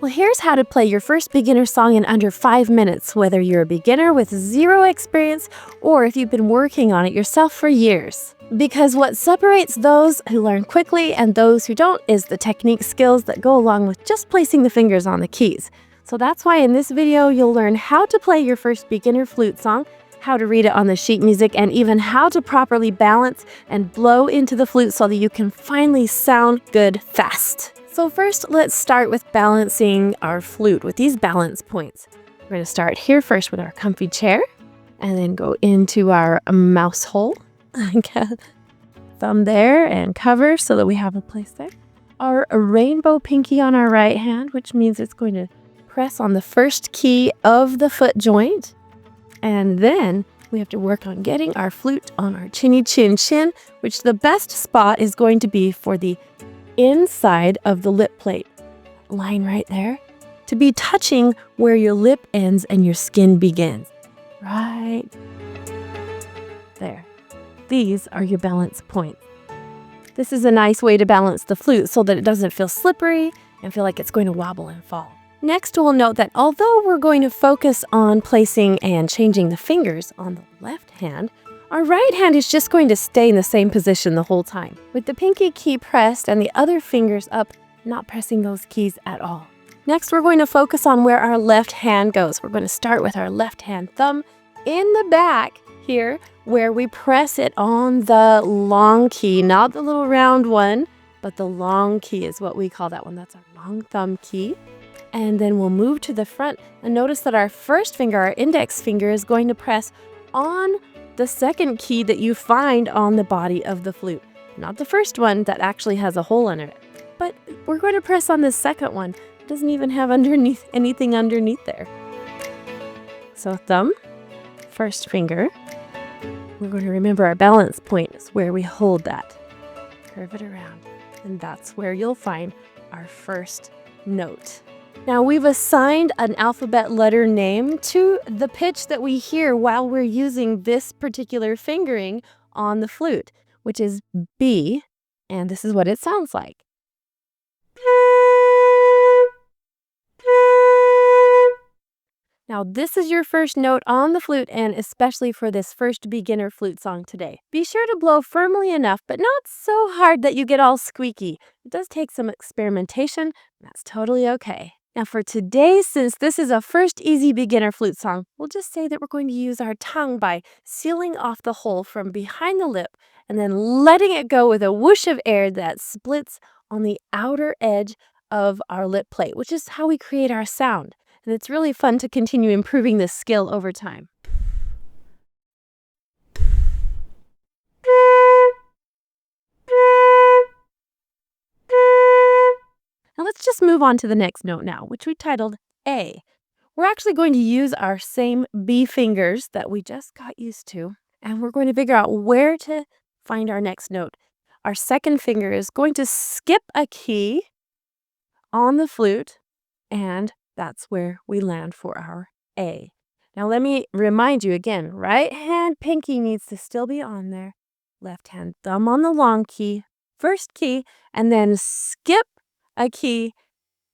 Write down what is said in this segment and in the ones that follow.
Well, here's how to play your first beginner song in under 5 minutes, whether you're a beginner with zero experience or if you've been working on it yourself for years. Because what separates those who learn quickly and those who don't is the technique skills that go along with just placing the fingers on the keys. So that's why in this video, you'll learn how to play your first beginner flute song, how to read it on the sheet music, and even how to properly balance and blow into the flute so that you can finally sound good fast. So first, let's start with balancing our flute with these balance points. We're going to start here first with our comfy chair, and then go into our mouse hole. Thumb there and cover so that we have a place there. Our rainbow pinky on our right hand, which means it's going to press on the first key of the foot joint. And then we have to work on getting our flute on our chinny chin chin, which the best spot is going to be for the inside of the lip plate. Line right there to be touching where your lip ends and your skin begins. Right there. These are your balance points. This is a nice way to balance the flute so that it doesn't feel slippery and feel like it's going to wobble and fall. Next, we'll note that although we're going to focus on placing and changing the fingers on the left hand, our right hand is just going to stay in the same position the whole time, with the pinky key pressed and the other fingers up, not pressing those keys at all. Next, we're going to focus on where our left hand goes. We're going to start with our left hand thumb in the back here, where we press it on the long key, not the little round one, but the long key is what we call that one. That's our long thumb key. And then we'll move to the front and notice that our first finger, our index finger, is going to press on the second key that you find on the body of the flute. Not the first one that actually has a hole in it, but we're going to press on the second one. It doesn't even have anything underneath there. So thumb, first finger. We're going to remember our balance point is where we hold that. Curve it around, and that's where you'll find our first note. Now we've assigned an alphabet letter name to the pitch that we hear while we're using this particular fingering on the flute, which is B, and this is what it sounds like. Now this is your first note on the flute, and especially for this first beginner flute song today. Be sure to blow firmly enough, but not so hard that you get all squeaky. It does take some experimentation, and that's totally okay. Now for today, since this is a first easy beginner flute song, we'll just say that we're going to use our tongue by sealing off the hole from behind the lip and then letting it go with a whoosh of air that splits on the outer edge of our lip plate, which is how we create our sound. And it's really fun to continue improving this skill over time. Now let's just move on to the next note now, which we titled A. We're actually going to use our same B fingers that we just got used to, and we're going to figure out where to find our next note. Our second finger is going to skip a key on the flute, and that's where we land for our A. Now let me remind you again, right hand pinky needs to still be on there, left hand thumb on the long key, first key, and then skip a key,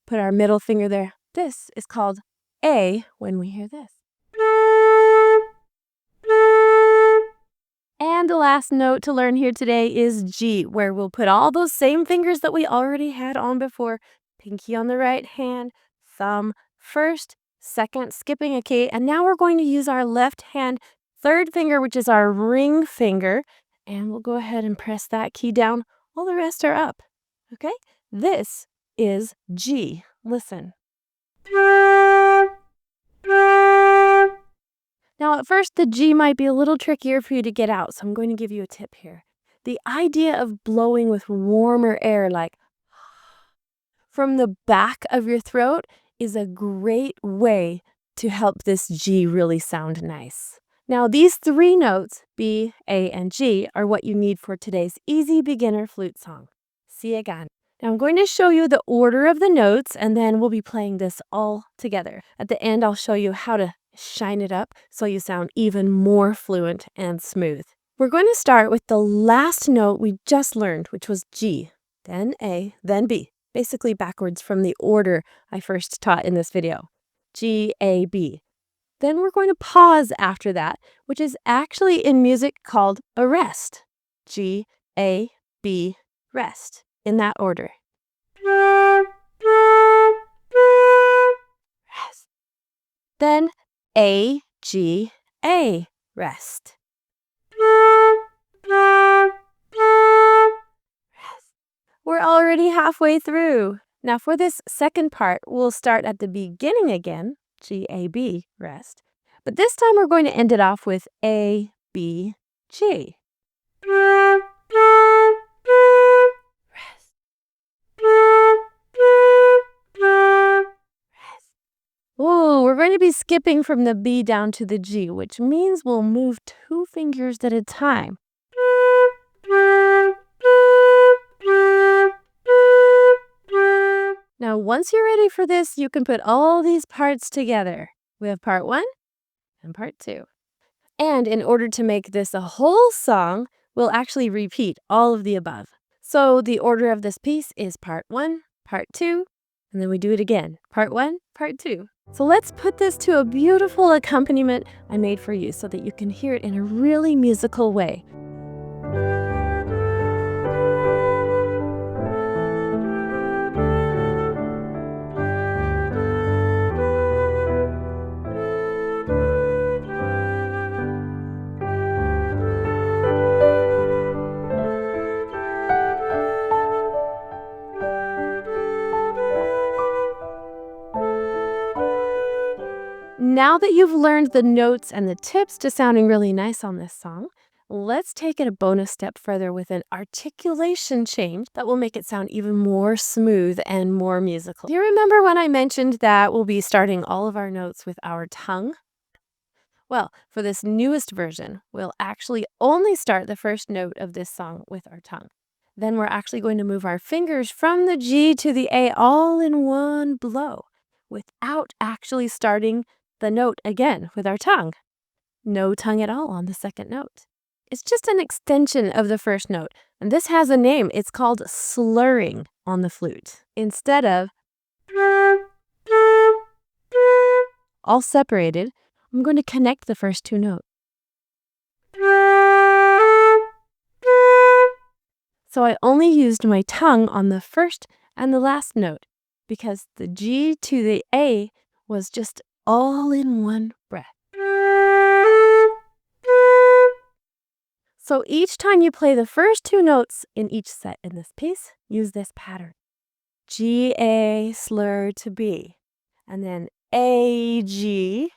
put our middle finger there. This is called A when we hear this. And the last note to learn here today is G, where we'll put all those same fingers that we already had on before. Pinky on the right hand, thumb first, second, skipping a key, and now we're going to use our left hand third finger, which is our ring finger, and we'll go ahead and press that key down while the rest are up. Okay? This is G. Listen. Now, at first, the G might be a little trickier for you to get out, so I'm going to give you a tip here. The idea of blowing with warmer air, like from the back of your throat, is a great way to help this G really sound nice. Now, these three notes, B, A, and G, are what you need for today's easy beginner flute song. See you again. Now I'm going to show you the order of the notes, and then we'll be playing this all together. At the end, I'll show you how to shine it up so you sound even more fluent and smooth. We're going to start with the last note we just learned, which was G, then A, then B. basically backwards from the order I first taught in this video. G, A, B. Then we're going to pause after that, which is actually in music called a rest. G, A, B, rest, in that order. Rest. Then A, G, A, rest. Rest. We're already halfway through. Now for this second part, we'll start at the beginning again, G, A, B, rest. But this time we're going to end it off with A, B, G. Rest. Rest. Ooh, we're going to be skipping from the B down to the G, which means we'll move 2 fingers at a time. Now, once you're ready for this, you can put all these parts together. We have part 1 and part 2. And in order to make this a whole song, we'll actually repeat all of the above. So the order of this piece is part 1, part 2, and then we do it again. Part 1, part 2. So let's put this to a beautiful accompaniment I made for you so that you can hear it in a really musical way. Now that you've learned the notes and the tips to sounding really nice on this song, let's take it a bonus step further with an articulation change that will make it sound even more smooth and more musical. Do you remember when I mentioned that we'll be starting all of our notes with our tongue? Well, for this newest version, we'll actually only start the first note of this song with our tongue. Then we're actually going to move our fingers from the G to the A all in one blow without actually starting the note again with our tongue. No tongue at all on the second note. It's just an extension of the first note, and this has a name. It's called slurring on the flute. Instead of all separated, I'm going to connect the first 2 notes. So I only used my tongue on the first and the last note because the G to the A was just all in one breath. So each time you play the first 2 notes in each set in this piece, use this pattern. G, A, slur to B. And then A, G,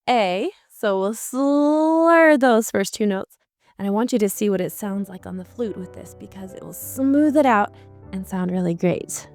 A. So we'll slur those first 2 notes. And I want you to see what it sounds like on the flute with this because it will smooth it out and sound really great.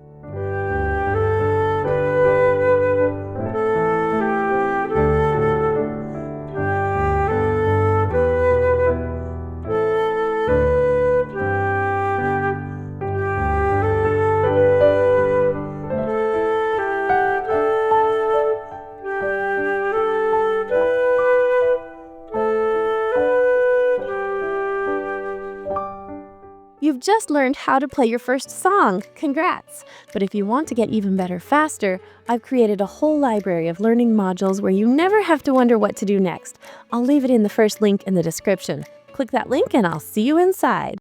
You've just learned how to play your first song. Congrats! But if you want to get even better faster, I've created a whole library of learning modules where you never have to wonder what to do next. I'll leave it in the first link in the description. Click that link and I'll see you inside.